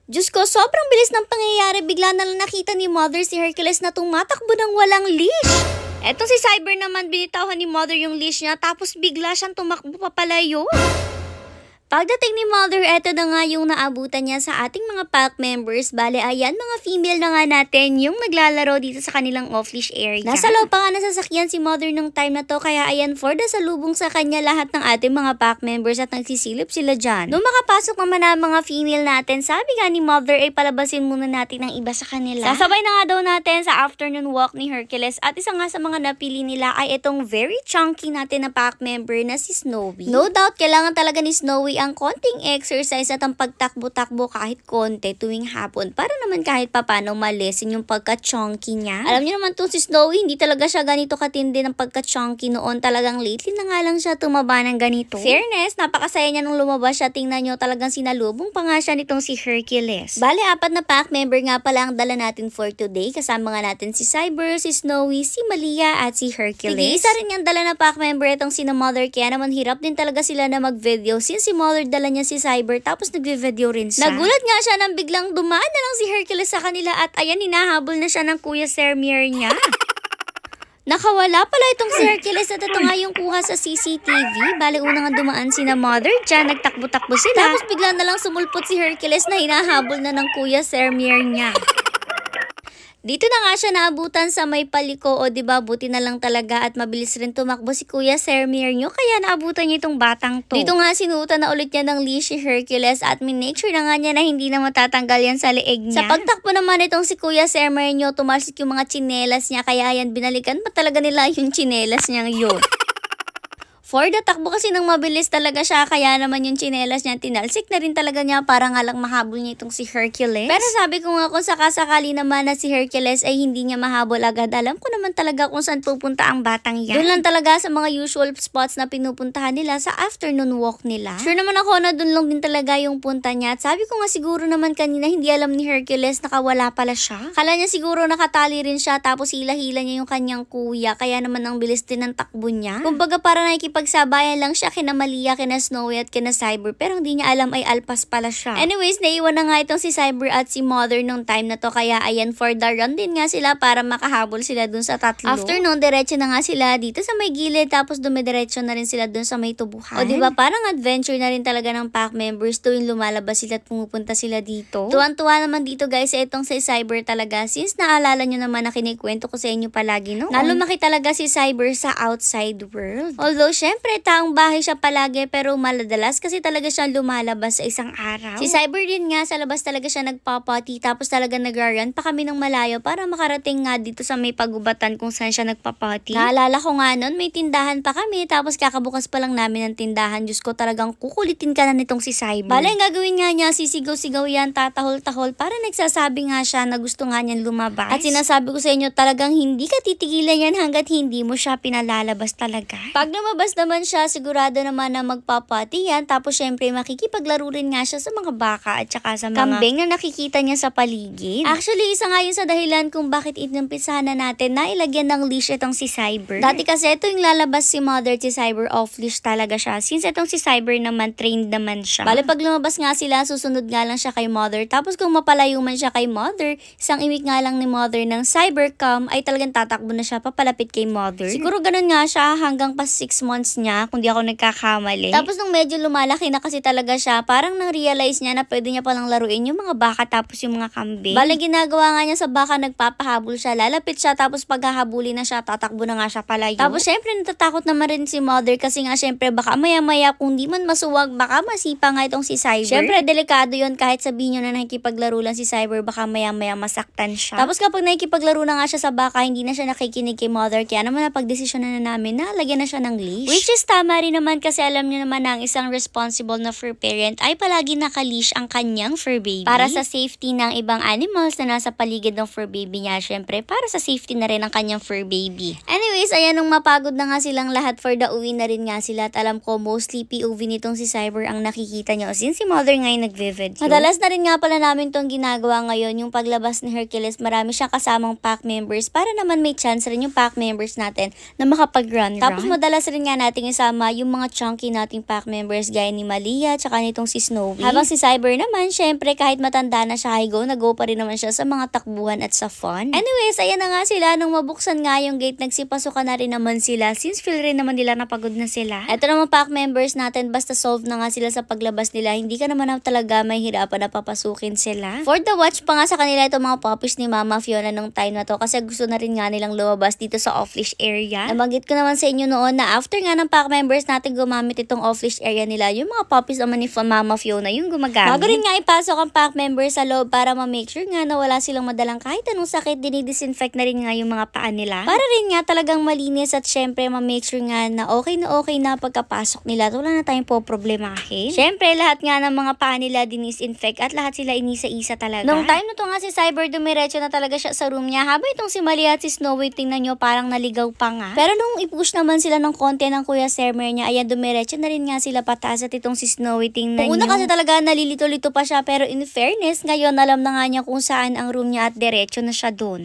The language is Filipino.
Diyos ko, sobrang bilis ng pangyayari. Bigla na lang nakita ni Mother si Hercules na tumatakbo ng walang leash. Etong si Cyber naman, binitawan ni Mother yung leash niya tapos bigla siyang tumakbo papalayo. Pagdating ni Mother, eto na nga yung naabutan niya sa ating mga pack members. Bale, ayan, mga female na nga natin yung naglalaro dito sa kanilang off-leash area. Nasa loob pa nga nasasakyan si Mother nung time na to, kaya ayan, for the salubong sa kanya lahat ng ating mga pack members at nagsisilip sila dyan. Nung makapasok naman ang mga female natin, sabi nga ni Mother ay palabasin muna natin ng iba sa kanila. Sasabay na nga daw natin sa afternoon walk ni Hercules at isa nga sa mga napili nila ay itong very chunky natin na pack member na si Snowy. No doubt, kailangan talaga ni Snowy ang konting exercise at ang pagtakbo-takbo kahit konti tuwing hapon para naman kahit papano malesin yung pagka-chunky niya. Alam niyo naman to si Snowy, hindi talaga siya ganito katindi ng pagka-chunky noon. Talagang lately na nga lang siya tumaba ng ganito. Fairness, napakasaya niya nung lumabas siya. Tingnan niyo, talagang sinalubong pa nga siya nitong si Hercules. Bale, 4 na pack member nga pala ang dala natin for today. Kasama nga natin si Cyber, si Snowy, si Malia at si Hercules. Sige, isa rin yung dala na pack member itong si Mother, kaya naman hirap din talaga sila na mag-video since si Mother dala niya si Cyber tapos nagve-video rin siya. Nagulat nga siya nang biglang dumaan na lang si Hercules sa kanila at ayan, hinahabol na siya ng Kuya Sermier niya. Nakawala pala itong si Hercules at ito nga yung kuha sa CCTV. Bale, una nga dumaan si Mother dyan, nagtakbo-takbo sila. Tapos bigla na lang sumulpot si Hercules na hinahabol na ng Kuya Sermier niya. Dito na nga siya naabutan sa may paliko, o diba, buti na lang talaga at mabilis rin tumakbo si Kuya Sermier nyo, kaya naabutan niya itong batang to. Dito nga sinuutan na ulit niya ng leash si Hercules at minake sure na nga niya na hindi na matatanggal yan sa leeg niya. Sa pagtakbo naman itong si Kuya Sermier nyo, tumalsik yung mga tsinelas niya, kaya yan, binalikan pa talaga nila yung tsinelas niyang yun. For the takbo kasi nang mabilis talaga siya, kaya naman yung tsinelas niya, tinalsik na rin talaga niya para nga lang mahabol niya itong si Hercules. Pero sabi ko nga, kung sakasakali naman na si Hercules ay hindi niya mahabol agad, alam ko naman talaga kung saan pupunta ang batang yan. Doon lang talaga sa mga usual spots na pinupuntahan nila sa afternoon walk nila. Sure naman ako na doon lang din talaga yung punta niya. At sabi ko nga siguro naman kanina, hindi alam ni Hercules nakawala pala siya. Kala niya siguro nakatali rin siya tapos hila-hila niya yung kanyang kuya, kaya naman ang bilis din ng takbo niya. Kumbaga para pagsabayan lang siya kina Malia, kina Snowy at kina Cyber, pero hindi niya alam ay alpas pala siya. Anyways, naiwan na nga itong si Cyber at si Mother nung time na to, kaya ayan, for the run din nga sila para makahabol sila dun sa tatlo. After nun, diretso na nga sila dito sa may gilid, tapos dumidiretso na rin sila dun sa may tubuhan. O diba, parang adventure na rin talaga ng pack members tuwing lumalabas sila at pumupunta sila dito. Tuwan-tuwa naman dito guys, itong si Cyber talaga, since naalala nyo naman na kinikwento ko sa inyo palagi noon. Nalumaki talaga si Cyber sa outside world. Although, syempre, taong bahay siya palagi, pero maladalas kasi talaga siya lumalabas sa isang araw. Si Cyber din nga, sa labas talaga siya nagpapati, tapos talaga nagra-run pa kami ng malayo para makarating nga dito sa may pagubatan kung saan siya nagpapati. Naalala ko nga nun, may tindahan pa kami, tapos kakabukas pa lang namin ng tindahan. Diyos ko, talagang kukulitin ka na nitong si Cyber. Bale, ang gagawin nga niya, sisigaw-sigaw yan, tatahol-tahol, para nagsasabi nga siya na gusto nga niyan lumabas. At sinasabi ko sa inyo, talagang hindi ka titigilan yan hanggat hindi mo siya pinalalabas talaga. Pag lumabas naman siya, sigurado naman na magpapati yan, tapos syempre makikipaglaro rin nga siya sa mga baka at saka sa mga kambing na nakikita niya sa paligid. Actually, isa nga yun sa dahilan kung bakit inumpisahan na natin na ilagyan ng leash itong si Cyber. Dati kasi ito yung lalabas si Mother, si Cyber off leash talaga siya, since itong si Cyber naman trained naman siya. Bale, pag lumabas nga sila, susunod nga lang siya kay Mother, tapos kung mapalayo man siya kay Mother, isang imik nga lang ni Mother ng Cyber cam ay talagang tatakbo na siya papalapit kay Mother. Siguro ganun nga siya hanggang pa 6 months niya, kung di ako nagkakamali. Tapos nung medyo lumalaki na kasi talaga siya, parang nang-realize niya na pwede niya palang laruin yung mga baka tapos yung mga kambing. Bale, ginagawa nga niya sa baka, nagpapahabol siya, lalapit siya, tapos paghahabulin na siya, tatakbo na nga siya palayo. Tapos syempre natatakot naman rin si Mother kasi nga syempre baka maya-maya kung di man masuwag, baka masipa nga itong si Cyber. Syempre delikado yun, kahit sabihin nyo na nakikipaglaro lang si Cyber, baka maya-maya masaktan siya. Tapos kapag nakikipaglaro na nga siya sa baka, hindi na siya nakikinig kay Mother, kaya naman napagdesisyon na namin na lagyan na siya ng leash. Which is tama rin naman kasi alam niyo naman na ang isang responsible na fur parent ay palagi nakaleash ang kanyang fur baby. Para sa safety ng ibang animals na nasa paligid ng fur baby niya, syempre para sa safety na rin ng kanyang fur baby. Anyways, ayan, nung mapagod na nga silang lahat for the uwi na rin nga sila, at alam ko mostly POV nitong si Cyber ang nakikita niyo since si Mother nga yung nagve-video. Madalas na rin nga pala namin tong ginagawa ngayon, yung paglabas ni Hercules, marami siyang kasamang pack members para naman may chance rin yung pack members natin na makapag-run. Tapos madalas rin nga natin isama yung mga chunky nating pack members gaya ni Malia tsaka nitong si Snowy. Habang si Cyber naman, syempre kahit matanda na siya, nag-go pa rin naman siya sa mga takbuhan at sa fun. Anyways, ayan na nga sila. Nung mabuksan nga yung gate, nagsipasukan na rin naman sila since feel rin naman nila napagod na sila. Ito naman pack members natin, basta solve na nga sila sa paglabas nila, hindi ka naman na talaga may hirapan na papasukin sila. For the watch pa nga sa kanila itong mga puppies ni Mama Fiona nung time na to kasi gusto na rin nga nilang lumabas dito sa off-leash area. Nabanggit ko naman sa inyo noon na after nga ng pack members natin gumamit itong off-leash area nila, yung mga puppies naman ni Mama Fiona yung gumagamit. Bago rin nga ipasok ang pack members sa loob para ma-make sure nga na wala silang madalang kahit anong sakit, dinidisinfect na rin nga yung mga paa nila. Para rin nga talagang malinis at syempre ma-make sure nga na okay na pagkapasok nila at wala na tayong poproblemahin. Syempre lahat nga ng mga paa nila dinisinfect at lahat sila inisa-isa talaga. Nung time na to nga si Cyber, dumiretso na talaga siya sa room niya. Habang itong si Malia at si Snowy, tingnan nyo parang naligaw pa nga. Pero nung i-push naman sila ng konti ng Kuya Sermer niya, ayan dumiretso na rin nga sila pataas at itong si Snowy, tingnan nyo. Una kasi talaga nalilito-lito pa siya pero in fairness, ngayon alam na nga niya kung saan ang room niya at diretso na siya doon.